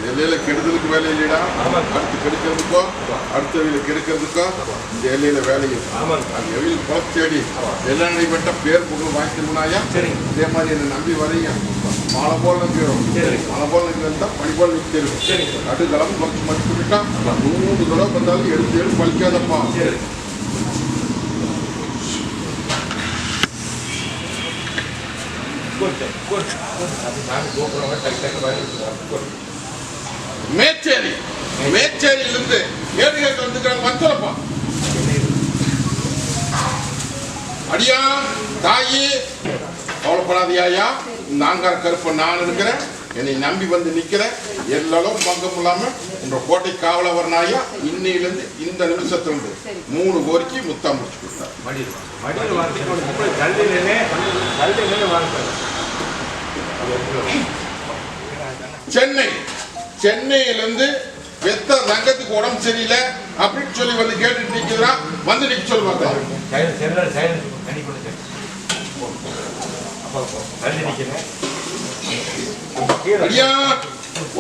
எல்லையில கெடுதலுக்கு வேலை இல்லைடா, அடுத்து கெடுக்கிறதுக்கோ அடுத்த எல்லையில கெடுக்கிறதுக்கோ இந்த எல்லையில வேலையும் அது எவையில் குழப்ப தேடி எல்லாம் நடைபெற்ற பேர் புகழ் வாங்கிக்கணும்னாயா. இதே மாதிரி என்னை நம்பி வரைய மழை போல் நம்பி வரும். மழை போல் நம்பி வந்தா பனி போல் நிற்கிறது. நடுக்களம் குறைச்சி மதிப்பு விட்டா 100 தடவை வந்தாலும் எடுத்து பழிக்காதப்பா. மேச்சேரி மேச்சேரியிலிருந்து ஏடுகளுக்கு வந்துக்கிறாங்க. வந்தப்பா அடியா தாயி கவலைப்படாதியாயா, இந்த ஆங்கார கருப்ப நான் இருக்கிறேன். என்னை நம்பி வந்து நிக்கிறேன். எல்லாரும் பங்கம் இல்லாம உங்க கோட்டை காவல வரனாயா. இன்னையிலிருந்து இந்த நிமிஷத்திலிருந்து 3 கோரிக்கை முத்தா முடிச்சு கொடுத்தார். சென்னையிலிருந்து வெத்த தங்கத்துக்கு உடம்பு சரியில்லை அப்படின்னு சொல்லி வந்து கேட்டுட்டு நிக்கிறான். வந்து நிக்க சொல்லி பார்த்தேன்.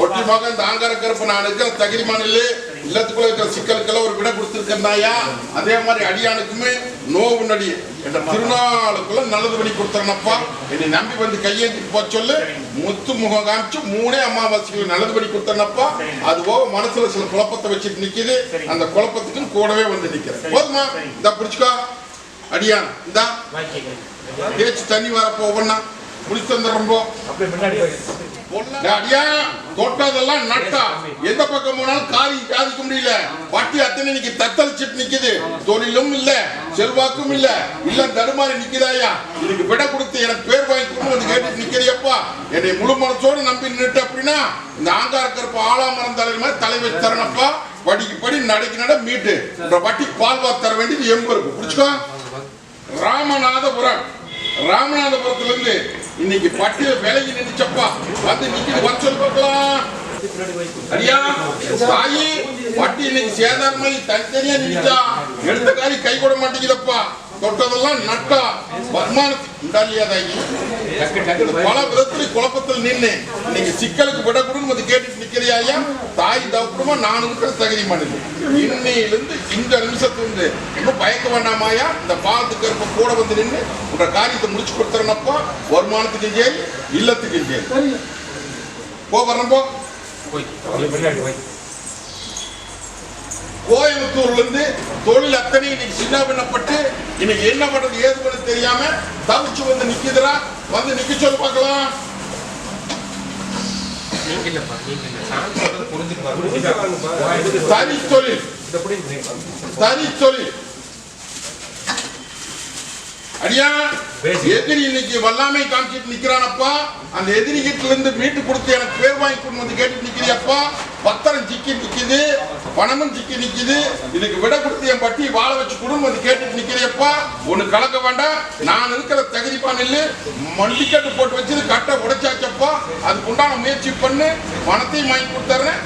ஒட்டி மகன் தாங்கர கருப்பு நான் இருக்கிற தகிரிமான இல்லத்துக்குள்ள இருக்கிற சிக்கலுக்கெல்லாம் ஒரு விட கொடுத்துருக்கா. அதே மாதிரி அடியானுக்குமே நோவு நடி என்ற திருநாளுக்குள்ள நல்லது பண்ணி கொடுத்துறனப்பா. என்னை நம்பி வந்து கையேந்திட்டு போக சொல்லு. முத்து முகம் காமிச்சு 3 அமாவாசைகள் நல்லது பண்ணி கொடுத்தனப்பா. அது போக மனசுல சில குழப்பத்தை வச்சுட்டு நிக்குது. அந்த குழப்பத்துக்கு கூடவே வந்து நிக்கிறேன். போதுமா? இந்த பிடிச்சுக்கோ அடியான். இந்த தேய்ச்சி தண்ணி வரப்போ ஒவ்வொன்னா குளிச்சு வந்துடுறோம். தொட்டதெல்லாம் நட்டா எந்த பக்கம் போனாலும் காதிக்க முடியல. வட்டி அத்தனை இன்னைக்கு தத்தளிச்சுட்டு நிக்குது. தொழிலும் இல்ல, செல்வாக்கும் இல்ல, இல்ல தடுமாறி நிக்குதாயா. இதுக்கு விட கொடுத்து எனக்கு பேர் வாங்கி வந்து கேட்டு நிக்கிறியப்பா. என்னை முழு மனசோடு நம்பி நின்றுட்டு அப்படின்னா இந்த ஆங்கார கருப்பு ஆலாமரம் தலைவர் மாதிரி தலை வச்சு தரனப்பா. படிக்கு படி நடைக்கு நட மீட்டு வட்டி பால்வா தர வேண்டியது எம்பருக்கு. பிடிச்சுக்கோ. ராமநாதபுரத்துல இருந்து இன்னைக்கு பட்டியல விலகி நின்றுச்சப்பா. வந்து நிக்கிட்டு வர சொல்லி பார்க்கலாம். அடியா தாயி பட்டி இன்னைக்கு சேதாரம் மாதிரி தனித்தனியா நின்றுச்சா. எடுத்த காரி கை கூட மாட்டேங்குதப்பா. தொட்டதெல்லாம் நட்டா வருமானத்துக்கு பல விதத்துல குழப்பத்தில் நின்று இன்னைக்கு சிக்கலுக்கு விடக்கூடும் வந்து கேட்டுட்டு நிக்கிறியா. தாய் தப்புமா நான் இருக்கிற தகுதி மனித. இன்னையிலிருந்து இந்த நிமிஷத்துல இன்னும் பயக்க வேண்டாமாயா. இந்த பாலத்துக்கு இருப்ப கூட வந்து நின்று உங்க காரியத்தை முடிச்சு கொடுத்துறனப்பா. வருமானத்துக்கு ஜெயில், இல்லத்துக்கு ஜெயில். போ வரப்போ கோயம்புத்தூர்ல இருந்து தொழில் அத்தனை இன்னைக்கு சின்ன பண்ணப்பட்டு இன்னைக்கு என்ன பண்றது ஏது பண்ண தெரியாம தவிச்சு வந்து நிக்குதுரா. வந்து நிக்க சொல்லி பார்க்கலாம். தனி தொழில் அடியா எதிரி இன்னைக்கு வல்லாமை காமிச்சிட்டு நிக்கிறானப்பா. அந்த எதிரி கிட்ட இருந்து மீட்டு கொடுத்து எனக்கு பேர் வாங்கி கொண்டு வந்து கேட்டு நிக்கிறியப்பா. பத்திரம் சிக்கி நிக்குது, பணமும் சிக்கி நிக்குது. இதுக்கு விட கொடுத்து என் பட்டி வாழ வச்சு கொடுன்னு வந்து கேட்டுட்டு நிக்கிறியப்பா. ஒண்ணு கலக்க வேண்டாம். நான் இருக்கிற தகுதிப்பான் இல்ல மண்டிக்கட்டு போட்டு வச்சது கட்டை உடைச்சாச்சப்பா. அதுக்கு உண்டான முயற்சி பண்ணு. பணத்தையும் வாங்கி கொடுத்துறேன்,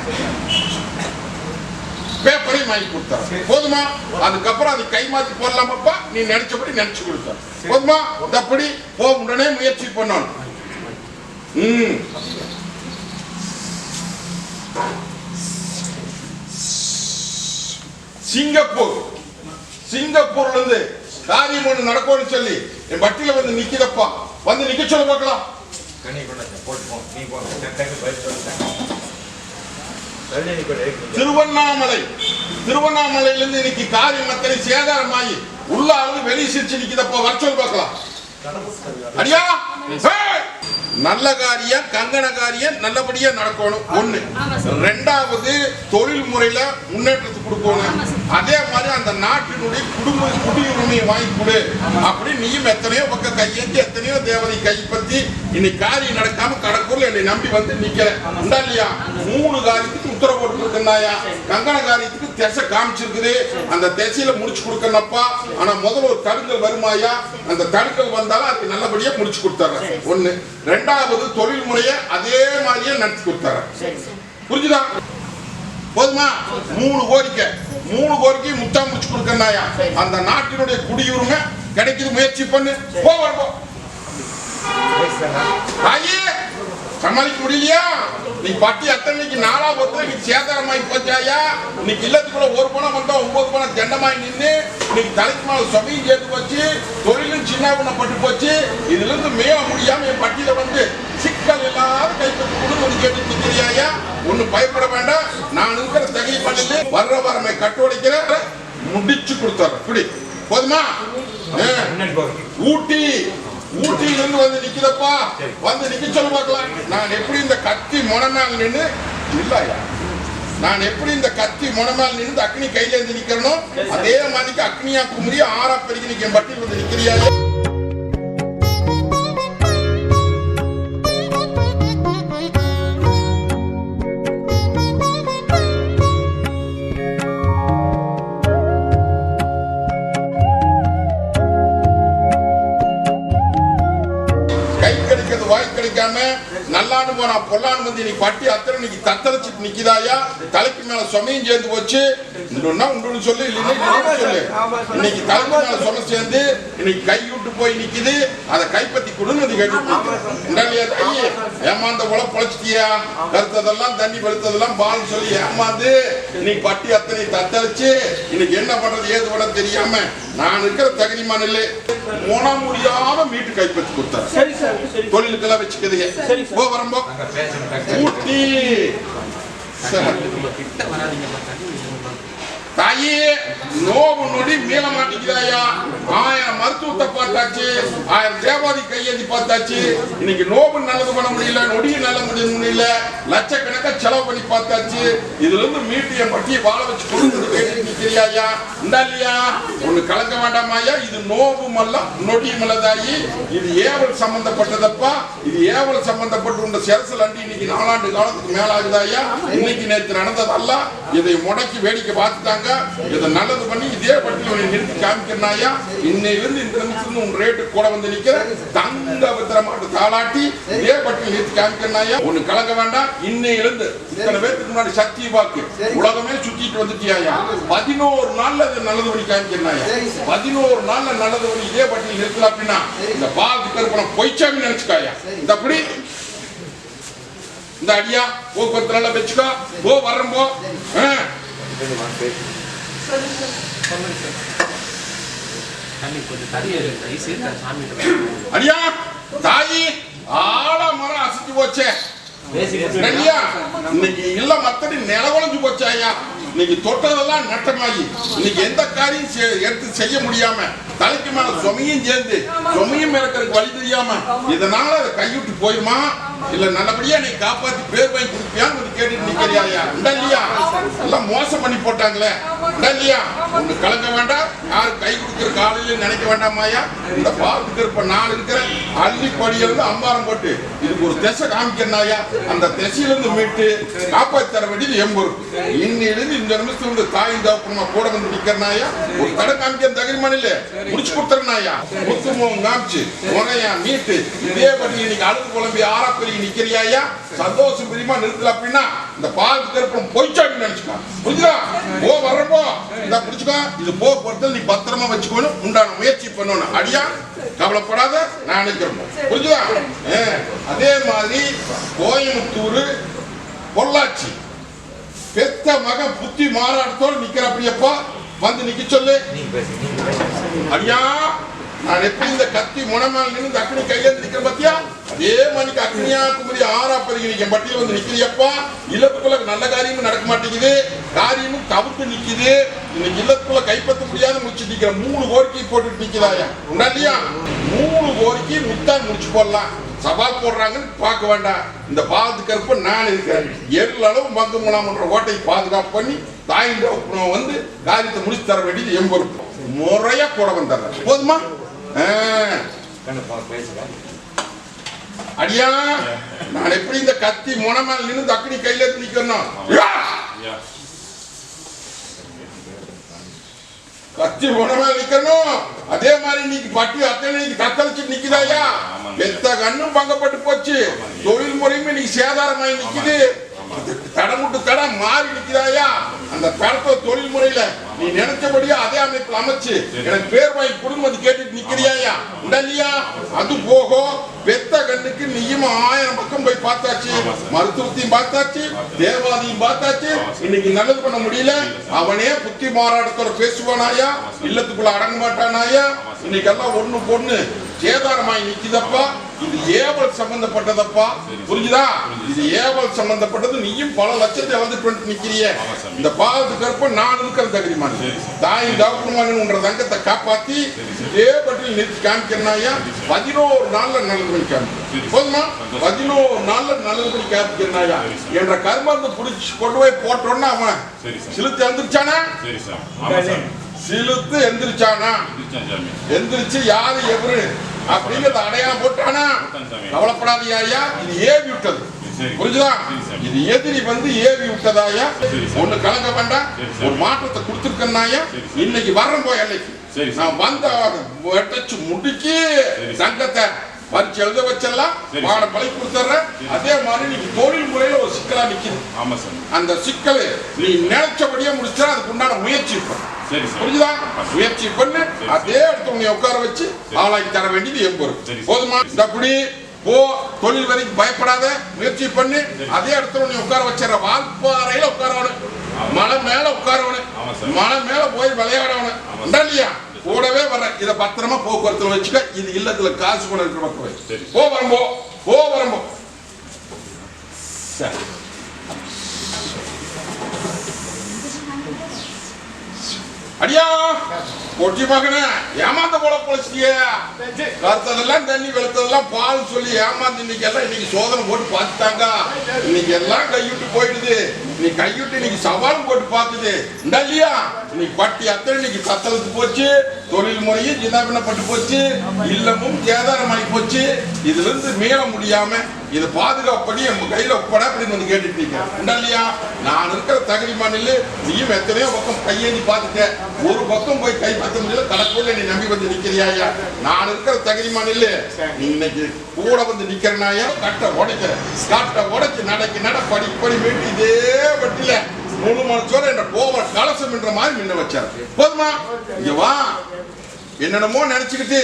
பேப்பரையும் வாங்கி கொடுத்தார். போதுமா? அதுக்கப்புறம் அது கை மாத்தி போடலாமப்பா. நீ நினைச்சபடி நினைச்சு கொடுத்தார். போதுமா? அப்படி போ உடனே முயற்சி பண்ணணும். சிங்கப்பூர்ல இருந்து காரியம் ஒண்ணு நடக்கும்னு சொல்லி என் வட்டியில வந்து நிக்கிறப்பா. வந்து நிக்க சொல்ல பார்க்கலாம். திருவண்ணாமலையிலிருந்து இன்னைக்கு காரியம் அத்தனை சேதாரமாயி உள்ள அளவு வெளியே சிரிச்சு நிக்கிறப்ப வர சொல்லி பார்க்கலாம். அடியா நல்ல காரியம் கங்கண காரியம் நல்லபடியா நடக்கணும் ஒண்ணு. ரெண்டாவது தொழில் முறையில முன்னேற்றத்துக்கு கொடுக்கணும். அதே மாதிரி அந்த நாட்டினுடைய குடியுரிமையை வாங்கி கொடு அப்படி நீயும் எத்தனையோ பக்கம் கையேந்தி எத்தனையோ தேவதை கைப்பற்றி இன்னைக்கு காரியம் நடக்காம கடற்கூர்ல என்னை நம்பி வந்து நிக்கிற இல்லையா? 3 காரியத்துக்கு உத்தரவு போட்டுருக்கா. கங்கண காரியத்துக்கு திசை காமிச்சிருக்குது. அந்த திசையில முடிச்சு கொடுக்கறப்பா. ஆனா முதல்ல ஒரு தடுக்கல் வருமாயா? அந்த தடுக்கல் வந்தாலும் அதுக்கு நல்லபடியா முடிச்சு கொடுத்துறேன் ஒண்ணு. ரெண்டாவது தொழில் முறையை அதே மாதிரியே நடத்தி கொடுத்தாரு. புரிஞ்சுதா? போதுமா? 3 கோரிக்கை முத்தா முடிச்சு கொடுக்கறாயா? அந்த நாட்டினுடைய குடியுரிமை கிடைக்குது, முயற்சி பண்ணு. போ சமாளிக்க முடியலையா? நீ பட்டி அத்தனைக்கு 4ஆம் பத்துல நீ சேதாரமாயி போச்சாயா? இன்னைக்கு இல்லத்துக்குள்ள 1 பணம் வந்தா 9 பணம் தண்டமாயி நின்று இன்னைக்கு தலைக்கு மேல சொமையும் சேர்த்து போச்சு, தொழிலும் சின்ன பண்ணப்பட்டு போச்சு. இதுல இருந்து மேல முடியாம என் பட்டியல வந்து சிக்கல் இல்லாத கைப்பற்றி கொடுன்னு கேட்டு நிக்கிறியாயா? ஒண்ணு பயப்பட வேண்டாம். நான் இருக்கிற தகை பண்ணிட்டு வர்ற வரமை கட்டுடைக்கிற முடிச்சு கொடுத்தாரு. இப்படி போதுமா? ஊட்டியிலிருந்து வந்து நிக்கிறப்பா, வந்து நிக்க சொல்ல பார்க்கலாம். நான் எப்படி இந்த கத்தி முனமேல் நின்று இல்லையா? நான் எப்படி இந்த கத்தி முனமேல் நின்று அக்னி கையில இருந்து நிக்கிறனோ அதே மாதிரிக்கு அக்னியா குமரி 6 பெருகி நிக்க பட்டியல் வந்து நிக்கிறியா? நல்லான்னு போனா பொல்லான்னு வந்து நீ பட்டி அத்தனை நீ தத்தளிச்சுட்டு நிக்குதாயா? தலைக்கு மேல சொமையும் சேர்ந்து போச்சு. உண்டு சொல்லு இல்லைன்னு சொல்லு. இன்னைக்கு தலைக்கு மேல சொமை சேர்ந்து இன்னைக்கு கை விட்டு போய் நிக்குது. அதை கைப்பற்றி கொடுன்னு கேட்டு ஏமாந்த போல பொழைச்சிட்டியா? கருத்ததெல்லாம் தண்ணி வெளுத்ததெல்லாம் பால் சொல்லி ஏமாந்து நீ பட்டி அத்தனை தத்தளிச்சு இன்னைக்கு என்ன பண்றது ஏது விட தெரியாம நான் இருக்கிற தகுதிமான இல்லை முடியாம மீட்டு கைப்பற்றி கொடுத்தாரு. தொழிலுக்கெல்லாம் வச்சுக்கிறதுங்க வரம்போ ஊட்டி தாயே நோவு நொடி மீள மாட்டேங்கிறாயா? 1000 மருத்துவத்தை பார்த்தாச்சு, 1000 தேவாதி கையேந்தி பார்த்தாச்சு. இன்னைக்கு நோவு நல்லது பண்ண முடியல, நொடியும் நல்ல முடியல, லட்சக்கணக்கா செலவு பண்ணி பார்த்தாச்சு. இதுல இருந்து மீட்டு என் பட்டியை வாழ வச்சு கொடுத்து கேட்டு நிக்கிறியாயா? இந்த இல்லையா? ஒண்ணு கலங்க வேண்டாமாயா? இது நோவும் அல்ல நொடியும் அல்லதாயி. இது ஏவல் சம்பந்தப்பட்டதப்பா. இது ஏவல் சம்பந்தப்பட்டு உண்ட சிரசல் அண்டி இன்னைக்கு 4 ஆண்டு காலத்துக்கு மேல ஆகுதாயா? இன்னைக்கு நேற்று நடந்ததல்ல. இதை முடக்கி வேடிக்கை பார்த்துட்டாங்க. இதை நல்லது பண்ணி இதே பட்டியலை நிறுத்தி காமிக்கிறாயா? இன்னையிலிருந்து இந்த நிமிஷம் உன் ரேட்டு கூட வந்து நிக்கிற தங்க வித்திரமாட்டு தாளாட்டி இதே பட்டியல் நிறுத்தி காமிக்கிறாயா? ஒண்ணு கலங்க வேண்டாம். இன்னையிலிருந்து இத்தனை பேருக்கு முன்னாடி சக்தி வாக்கு உலகமே சுத்திட்டு வந்துட்டியாயா? 11 நாள்ல நல்லது பண்ணி காமிக்கிறாயா? 11 நாள்ல நல்லது பண்ணி இதே பட்டியல் நிறுத்தல அப்படின்னா இந்த பால் கருப்பணம் பொய்ச்சாமி நினைச்சுக்காயா? இந்த அப்படி இந்த அடியா போக்குவரத்து நல்லா வச்சுக்கோ. போ வரம்போ அடியா தாயி ஆலமரம் அசைச்சு போச்சே. இன்னைக்கு இல்ல மத்தடி நிலவளைஞ்சு போச்சாயா? இன்னைக்கு தொட்டதெல்லாம் நட்டமாகி இன்னைக்கு எந்த காரியம் எடுத்து செய்ய முடியாம தலைக்கு மேல சொமையும் சேர்ந்து சொமையும் இறக்கிறதுக்கு வழி தெரியாம இதனால அதை கைவிட்டு போயிருமா? இல்ல நல்லபடியா நீ காப்பாத்தி பேர் வாங்கி கொடுப்பியான்னு கேட்டுட்டு நிக்கிறியா? இல்லையா? எல்லாம் மோசம் பண்ணி போட்டாங்களே. இல்லையா? ஒண்ணு கலங்க வேண்டாம். யாரு கை கொடுக்கிற காலையில நினைக்க வேண்டாமாயா? இந்த பாத்துக்கு இருப்ப நான் இருக்கிற அள்ளி படியிலிருந்து அம்பாரம் போட்டு இதுக்கு ஒரு திசை காமிக்கிறாயா? அந்த திசையிலிருந்து மீட்டு காப்பாற்றி தர வேண்டியது எம்பொரு. இன்னிலிருந்து இந்த நிமிஷத்துல தாயும் தகப்பனுமா கூட வந்து நிக்கிறனாயா? ஒரு தடை காமிக்கிற தகுதிமான இல்ல முடிச்சு கொடுத்துறனாயா? முத்துமுகம் காமிச்சு முறையா மீட்டு இதே படி இன்னைக்கு அழுது குழம்பி 6 பெரிய நிக்கிறியாயா? சந்தோஷம் பிரியமா நிறுத்தல அப்படின்னா இந்த பால் கருப்பம் பொய்ச்சாட்டி நினைச்சுக்கோ. புரிஞ்சுதா? போ வரப்போ இந்த புடிச்சுக்கோ. இது போக்குவரத்தில் நீ பத்திரமா வச்சுக்கணும். உண்டான முயற்சி பண்ணணும். அடியா கவலைப்படாத, நான் நினைக்கிறேன். புரிஞ்சுதா? அதே மாதிரி கோயம்புத்தூர் பொள்ளாச்சி பெத்த மகன் புத்தி மாறாட்டத்தோடு நிக்கிற அப்படியப்பா வந்து நிக்க சொல்லு. அடியா நான் எப்படி இந்த கத்தி முனமேல் நின்று அக்னி கையில நிக்கிற பத்தியா? அதே மாதிரி அக்னியா குமரி 6 பெருகி நிக்க பட்டியல் வந்து நிக்கிறியப்பா. இழப்புக்குள்ள நல்ல காரியமும் நடக்க மாட்டேங்குது. காரியமும் தவிர்த்து நிக்குது. இன்னைக்கு இல்லத்துக்குள்ள கைப்பற்ற முடியாத முடிச்சு நிக்கிற 3 கோரிக்கை போட்டு நிக்குதாயா இல்லையா? 3 கோரிக்கை முத்தான் முடிச்சு போடலாம். சவால் போடுறாங்கன்னு பார்க்க வேண்டாம். இந்த பாதுகாப்பு நான் இருக்கிறேன். 7 அளவு மங்கு முனாமன்ற ஓட்டை பாதுகாப்பு பண்ணி தாயின் வந்து காரியத்தை முடிச்சு தர வேண்டியது என் பொறுப்பு. முறையா கூட வந்துடுறேன். போதுமா? அடியா, நான் எப்படி இந்த கத்தி முனமேல் நின்று தக்கனி கையில நிக்கணும்? கத்தி முனமேல் நிக்கணும். அதே மாதிரி இன்னைக்கு பட்டி அத்தனை தத்தளிச்சு நிக்குதாயா? பெத்த கண்ணும் பங்கப்பட்டு போச்சு. தொழில் முறையும் இன்னைக்கு சேதாரமாயி நிக்குது. தடமுட்டு தடம் மாறி நிக்குதாயா? அந்த தடத்தை தொழில் முறையில நீ நினைச்சபடியா அதே அமைப்பில் அமைச்சு எனக்கு பேர் வாங்கி குடும்பத்தை கேட்டுட்டு நிக்கிறியாயா இல்லையா? அது போகும். பெத்த கண்ணுக்கு நீயும் 1000 பக்கம் போய் பார்த்தாச்சு, மருத்துவத்தையும் பார்த்தாச்சு, தேவாதியும் பார்த்தாச்சு. இன்னைக்கு நல்லது பண்ண முடியல. அவனே புத்தி மாறாடத்தோட பேசுவானாயா? இல்லத்துக்குள்ள அடங்க மாட்டானாயா? இன்னைக்கு எல்லாம் ஒண்ணு பொண்ணு சேதாரமாய் நிக்குதப்பா. இது ஏவல் சம்பந்தப்பட்டதப்பா. புரிஞ்சுதா? இது ஏவல் சம்பந்தப்பட்டது. நீயும் பல லட்சத்தை இழந்துட்டு நிக்கிறிய. இந்த பாதுகாப்பு நான் இருக்கிற தகுதிமான தாயின் தகப்பனுமான தங்கத்தை காப்பாத்தி இதே பற்றி நிறுத்தி காமிக்கிறனாயா? 11 நாள்ல நல்லது பண்ணி காமிக்க போதுமா? 11 நாள்ல நல்லது பண்ணி காமிக்கிறனாயா என்ற கர்மத்தை புடிச்சு கொண்டு போய் போட்டோன்னா அவன் சிலுத்து எந்திரிச்சானா? சிலுத்து எந்திரிச்சானா? எந்திரிச்சு யாரு எவரு அப்படிங்கிறத அடையாளம் போட்டானா? கவலைப்படாதீங்க ஐயா. இது ஏவி விட்டது. புரிஞ்சுதா? இது எதிரி வந்து ஏவி விட்டதாயா? ஒண்ணு கலங்க வேண்டாம். ஒரு மாற்றத்தை கொடுத்துருக்கனாயா? இன்னைக்கு வர்றேன் போய் எல்லைக்கு நான் வந்த வெட்டச்சு முடிக்கி சங்கத்தை பரிச்சு எழுத வச்செல்லாம் பாட பழி கொடுத்துறேன். அதே மாதிரி நீங்க தொழில் முறையில ஒரு சிக்கலா நிக்குது. அந்த சிக்கலை நீ நினைச்சபடியே முடிச்சா அதுக்கு உண்டான முயற்சி பண்ணு. புரிஞ்சுதா? முயற்சி பண்ணு. அதே இடத்துல உன்னை உட்கார வச்சு ஆளாக்கி தர வேண்டியது என் பொறுப்பு. போதுமா? அப்படி போ. தொழில் வரைக்கும் பயப்படாத. முயற்சி பண்ணு. அதே இடத்துல உன்னை உட்கார வச்சிடற. வால்பாறையில உட்காரவனு, மலை மேல உட்காரவனு, மலை மேல போய் விளையாடவனு இல்லையா? கூடவே வர இதை பத்திரமா போக்குவரத்துல வச்சுக்க. இது இல்லத்துல காசு கொண்டு இருக்கிற மக்கள் போ வரம்போ போ வரம்போ. அடியா பொட்டி மகனே, ஏமாந்த போல பொழைச்சிட்டிய. கருத்ததெல்லாம் தண்ணி வெளுத்ததெல்லாம் பால் சொல்லி ஏமாந்து இன்னைக்கு சோதனை போட்டு பார்த்துட்டாங்க. இன்னைக்கு எல்லாம் கைவிட்டு போயிடுது. நீ கைவிட்டு இன்னைக்கு சவால் போட்டு பார்த்துது இல்லையா? இன்னைக்கு பட்டி அத்தனை இன்னைக்கு தத்தளித்து போச்சு. தொழில் முறையும் ஜினாபினப்பட்டு போச்சு. இல்லமும் சேதாரமாகி போச்சு. இதுல இருந்து மீள முடியாம இது பாதுகாப்படி என் கையில ஒப்பட அப்படின்னு வந்து கேட்டுட்டு இல்லையா? நான் இருக்கிற தகுதி மாநில நீயும் எத்தனையோ பக்கம் கையேந்தி பார்த்துட்டேன். ஒரு பக்கம் போய் கைப்பற்ற முடியல. கணக்குள்ள நீ நம்பி வந்து நிக்கிறியாயா? நான் இருக்கிற தகுதி மாநில நீ இன்னைக்கு கூட வந்து நிக்கிறனாயா? கட்டை உடைக்கிற கட்டை உடைச்சு நடக்கி நட படிப்படி மீட்டு இதே வட்டியில முழு மனசோட என்ற கோவ கலசம் என்ற மாதிரி நின்று வச்சார். போதுமா? இங்க வா. என்னென்னமோ நினைச்சுக்கிட்டு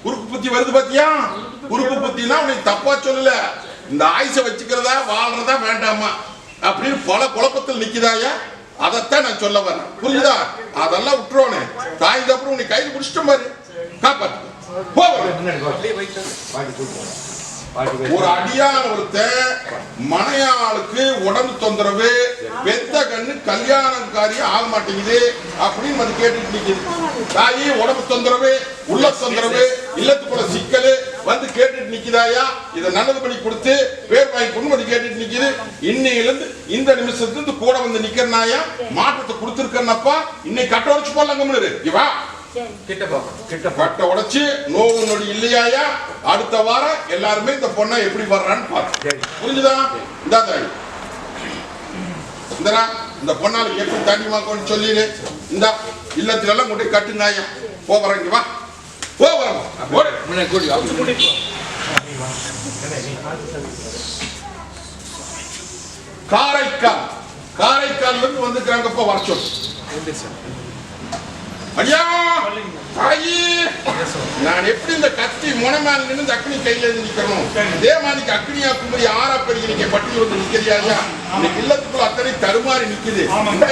உறுப்பு புத்தி வருது பாத்தியா? உறுப்பு புத்தினா உனக்கு தப்பா சொல்லல. இந்த ஆயுச வச்சுக்கிறதா வாழ்றதா வேண்டாமா அப்படின்னு பல குழப்பத்தில் நிக்குதாயா? அதைத்தான் நான் சொல்ல வரேன். புரியுதா? அதெல்லாம் விட்டுருவோனே. தாய் தப்புறம் உனக்கு கையில் பிடிச்சிட்ட மாதிரி காப்பாத்து. ஒரு அடியான ஒருத்தன் மனையாளுக்கு உடம்பு தொந்தரவு, பெத்த கண்ணு கல்யாணம் காரியம் ஆக மாட்டேங்குது அப்படின்னு வந்து கேட்டுட்டு நிக்குது. தாயி உடம்பு தொந்தரவு, உள்ள தொந்தரவு, இல்லத்துக்குள்ள சிக்கல் வந்து கேட்டுட்டு நிக்குதாயா? இதை நல்லது பண்ணி கொடுத்து பேர் வாங்கி கொண்டு வந்து கேட்டுட்டு நிக்குது. இன்னையில இருந்து இந்த நிமிஷத்துல இருந்து கூட வந்து நிக்கிறனாயா? மாற்றத்தை கொடுத்துருக்கேன்னப்பா. இன்னைக்கு கட்ட உடைச்சு போடலாங்க. இவா கட்ட உடைச்சு நோவு நொடி இல்லையாயா? அடுத்த வாரம் எல்லாருமே இந்த பொண்ணை எப்படி வர்றான்னு பாரு. புரிஞ்சுதா? இந்த தாய் இந்த பொண்ணால எப்படி தாண்டி மாக்கணும்னு சொல்லிடு. இந்த இல்லத்துல எல்லாம் கொண்டு கட்டுனாயா? போறேங்க வா. காரைக்கால் இருந்து வந்துக்கிறாங்கப்பா. வர சொல்லு. ஐயா தாயி, நான் எப்படி இந்த கத்தி முனமேல் நின்று அக்னி கையில நிக்கணும்? இதே மாதிரி அக்னியா குமரி ஆறா பெருகி நீங்க பட்டியல் வந்து நிக்கிறியா? இன்னைக்கு இல்லத்துக்குள்ள அத்தனை தடுமாறி நிக்குது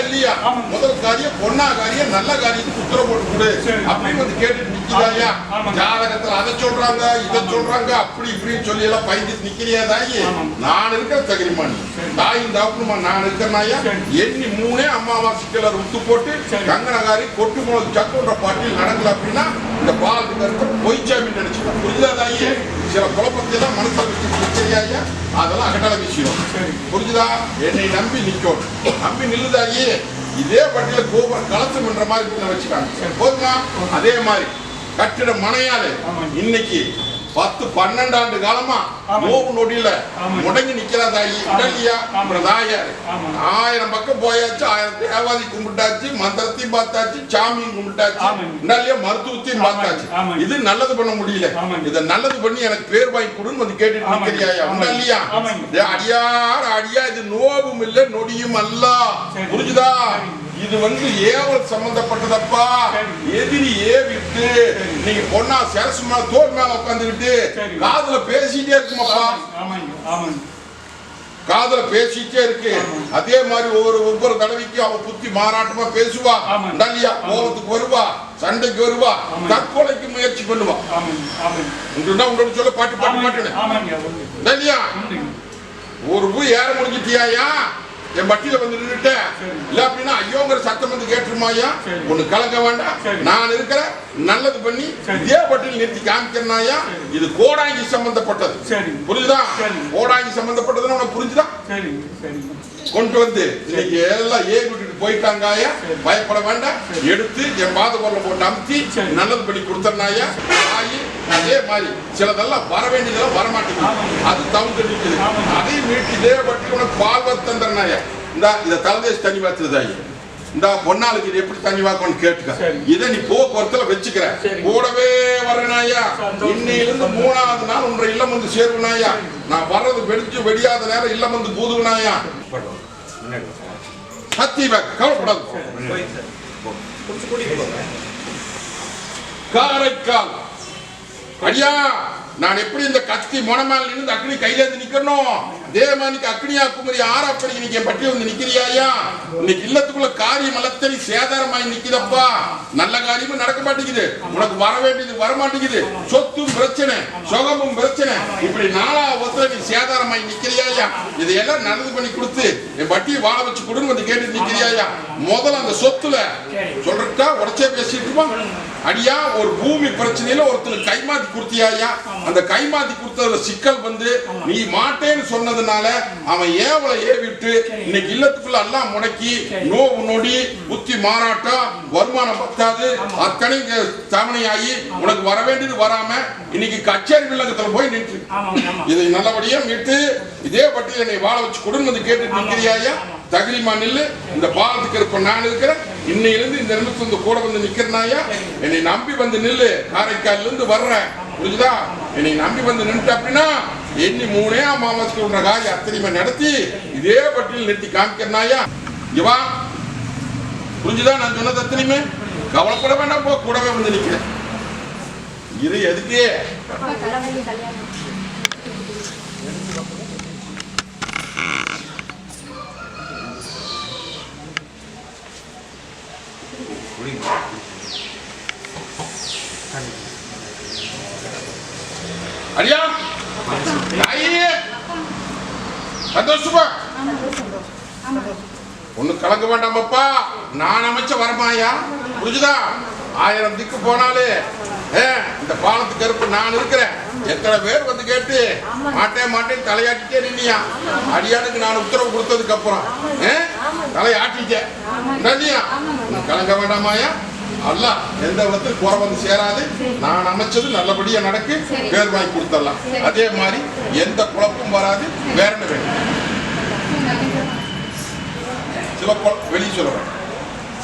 இல்லையா? முதல் காரியம் பொண்ணா காரியம் நல்ல காரியத்துக்கு உத்தரவு போட்டு கொடு அப்படின்னு வந்து கேட்டுட்டு நிக்குதாயா? ஜாதகத்துல அதை சொல்றாங்க இதை சொல்றாங்க அப்படி இப்படின்னு சொல்லி எல்லாம் பயந்துட்டு நிக்கிறியா தாயி? நான் இருக்கிற தகுதிமானி தாயும் தாப்புமா நான் இருக்கிறனாயா? எண்ணி 3 அமாவாசைக்குள்ள விட்டு போட்டு கங்கனகாரி கொட்டு முளகு சக்குன்ற பாட்டில் நடக்கல அப்படின்னா இந்த பாலத்துக்கு இருக்க பொய்ச்சாமி நினைச்சுக்கோ. புரியுதா தாயி? சில குழப்பத்தை எல்லாம் மனசுல வச்சு சரியாயா? அதெல்லாம் அகட்டால விஷயம். புரிஞ்சுதா? என்னை நம்பி நிக்கணும். நம்பி நில்லுதாயி. இதே பட்டியல கோபுரம் கலசம் என்ற மாதிரி வச்சுக்காங்க போதுமா? அதே மாதிரி கட்டிட மனையாளு இன்னைக்கு 10-12 ஆண்டு காலமா நோவு நொடியில முடங்கி நிக்கிறதாயி உடலியா? தாயாரு 1000 பக்கம் போயாச்சு, 1000 தேவாதி கும்பிட்டாச்சு, மந்திரத்தையும் பார்த்தாச்சு, சாமியும் கும்பிட்டாச்சு, உடலியா மருத்துவத்தையும் பார்த்தாச்சு. இது நல்லது பண்ண முடியல. இதை நல்லது பண்ணி எனக்கு பேர் வாங்கி கொடுன்னு வந்து கேட்டுட்டு நிக்கிறியா? உடலியா? அடியார் அடியா, இது நோவும் இல்லை நொடியும் அல்ல. புரிஞ்சுதா? இது வந்து ஏவல் சம்பந்தப்பட்டதப்பா. எதிரி ஏவிட்டு நீங்க பொண்ணா சேரசுமா தோல் மேல உட்காந்துக்கிட்டு காதுல பேசிட்டே இருக்குமாப்பா. காதுல பேசிட்டே இருக்கு. அதே மாதிரி ஒவ்வொரு தடவைக்கு அவ புத்தி மாறாட்டமா பேசுவா. இல்லையா? கோபத்துக்கு வருவா, சண்டைக்கு வருவா, தற்கொலைக்கு முயற்சி பண்ணுவா. உங்களோட சொல்ல பாட்டு பாட்டு மாட்டேன் இல்லையா? ஒரு போய் ஏற முடிஞ்சிட்டியாயா? என் பட்டியல வந்து நின்றுட்ட இல்ல அப்படின்னா ஐயோங்கிற சத்தம் வந்து கேட்டுருமாயா? ஒண்ணு கலங்க வேண்டாம். நான் இருக்கிற நல்லது பண்ணி இதே பட்டியல் நிறுத்தி காமிக்கிறனாயா? இது கோடாங்கி சம்பந்தப்பட்டது. புரியுதா? கோடாங்கி சம்பந்தப்பட்டதுன்னு உனக்கு புரிஞ்சுதா? கொண்டு வந்து இன்னைக்கு எல்லாம் ஏறி விட்டுட்டு போயிட்டாங்க. பயப்பட வேண்டாம். எடுத்து என் பாத பொருளை போட்டு அமுத்தி நல்லது பண்ணி கொடுத்தனாயா? அதே மாதிரி சிலதெல்லாம் வர வேண்டியதெல்லாம் வரமாட்டேங்குது. அது தவிர்த்து நிற்குது. அதையும் மீட்டு இதே பட்டி உனக்கு பால்வத் தந்தனாயா? இந்த இதை தலதேசி தண்ணி வாத்துதாயி. இந்த பொன்னாளுக்கு இது எப்படி தண்ணி வாக்கணும்னு கேட்டுக்க. இதை நீ போக்குவரத்துல வச்சுக்கிற கூடவே வரனாயா? இன்னையிலிருந்து 3ஆவது நாள் உன்ற இல்லம் வந்து சேருவனாயா? நான் வர்றது வெடிச்சு வெடியாத நேரம் இல்லம் வந்து பூதுவனாயா? சத்தியமா கவலைப்படாது. காரைக்கால் ஐயா, நான் எப்படி இந்த கத்தி மொனமால இருந்து அக்னி கையில இருந்து நிக்கணும், அதே மாதிரி அக்னியா குமரி ஆறாப்படி இன்னைக்கு என் பட்டி வந்து நிக்கிறியா? இன்னைக்கு இல்லத்துக்குள்ள காரியம் அலத்தறி சேதாரமாய் நிக்குதப்பா. நல்ல காரியமும் நடக்க மாட்டேங்குது. உனக்கு வர வேண்டியது வர மாட்டேங்குது. சொத்தும் பிரச்சனை, சுகமும் பிரச்சனை. இப்படி 4ஆவது நீ சேதாரமாய் நிக்கிறியா? இதையெல்லாம் நல்லது பண்ணி கொடுத்து என் பட்டியை வாழ வச்சு கொடுன்னு வந்து கேட்டு நிக்கிறியா? முதல்ல அந்த சொத்துல சொல்றா உடச்சே பேசிட்டுமா? அடியா, ஒரு பூமி பிரச்சனையில ஒருத்தர் கைமாத்தி கொடுத்தியாயா? அந்த கைமாத்தி கொடுத்ததுல சிக்கல் வந்து நீ மாட்டேன்னு சொன்னதுனால அவன் ஏவலை ஏவிட்டு இன்னைக்கு இல்லத்துக்குள்ள எல்லாம் முடக்கி நோவு நொடி புத்தி மாறாட்டம் வருமானம் பத்தாது அத்தனை தவணையாகி உனக்கு வர வேண்டியது வராம இன்னைக்கு கச்சேரி வில்லங்கத்துல போய் நின்று இதை நல்லபடியா மீட்டு இதே பட்டியல என்னை வாழ வச்சு கொடுன்னு வந்து கேட்டு நிற்கிறியா? தகுதிமா நில்லு. இந்த பாலத்துக்கு இருப்ப நான் இருக்கிறேன். இன்னையிலிருந்து இந்த நிமிஷம் இந்த கூட வந்து நிக்கிறனாயா? என்னை நம்பி வந்து நில்லு. காரைக்கால்ல இருந்து வர்றேன். புரிஞ்சுதா? என்னை நம்பி வந்து நின்று அப்படின்னா எண்ணி 3 அமாவாசைக்கு உள்ள காரியம் அத்தனையுமே நடத்தி இதே பட்டியல் நிறுத்தி காமிக்கிறனாயா? இவா புரிஞ்சுதா? நான் சொன்னது அத்தனையுமே கவலைப்பட வேண்டாம். போ, கூடவே வந்து நிக்கிறேன். இது எதுக்கு? அடியா சந்தோஷமா ஒண்ணு கலக்க வேண்டாமப்பா. நான் அமைச்ச வரமாயா? புரிஞ்சுதா? 1000 திக்கு போனாலே இந்த பாலத்துக்கு கருப்பு நான் இருக்கிறேன். எத்தனை பேர் வந்து கேட்டு மாட்டேன் மாட்டேன் தலையாட்டிட்டே நின்னியா? அடியானுக்கு நான் உத்தரவு கொடுத்ததுக்கு அப்புறம் தலையாட்டிட்டேன். கலங்க வேண்டாமாயா? அல்ல எந்த விதத்தில் குறை வந்து சேராது. நான் அமைச்சது நல்லபடியா நடக்கு. பேர் வாங்கி கொடுத்துடலாம். அதே மாதிரி எந்த குழப்பம் வராது. வேற என்ன வேணும்? சில வெளியே சொல்லுவேன்.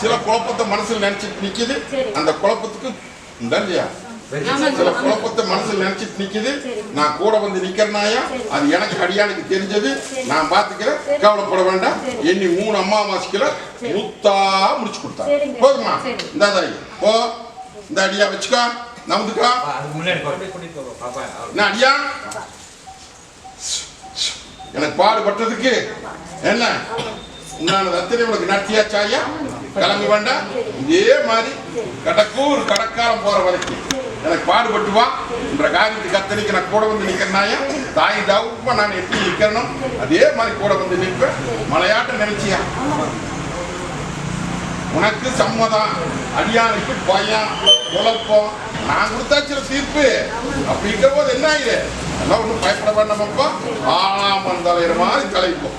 சில குழப்பத்தை மனசுல நினைச்சிட்டு நிக்குது. அந்த குழப்பத்துக்கு இல்லையா? சில குழப்பத்தை மனசுல நினைச்சிட்டு நிக்குது. நான் கூட வந்து நிக்கிறனாயா? அது எனக்கு அடியானுக்கு தெரிஞ்சது. நான் பாத்துக்கிறேன். கவலைப்பட வேண்டாம். எண்ணி 3 அமாவாசைக்குள்ள முத்தா முடிச்சு கொடுத்தா போதுமா? இந்த போ, இந்த அடியா வச்சுக்கோ. நம்புக்கா அடியா எனக்கு பாடுபட்டதுக்கு என்ன உன்னான ரத்தினை உனக்கு நட்டியாச்சாயா? கிளம்பி வேண்டாம். இதே மாதிரி கடக்கூர் கடக்காலம் போற வரைக்கும் எனக்கு பாடுபட்டு வா என்ற காரியத்துக்கு கத்தரிக்கு நான் கூட வந்து நிக்கிறனாயா? தாய் தாவுப்பா நான் எப்படி நிக்கணும் அதே மாதிரி கூட வந்து நிற்பேன். மலையாட்டம் நினைச்சியா? உனக்கு சம்மதம், அடியானுக்கு பயம் குழப்பம். நான் கொடுத்தாச்சு தீர்ப்பு. அப்படி இருக்கிற போது என்ன ஆயிரு? அதெல்லாம் ஒன்றும் பயப்பட வேண்டாமப்பா. ஆளாமன் தலைவர் மாதிரி கலைப்போம்.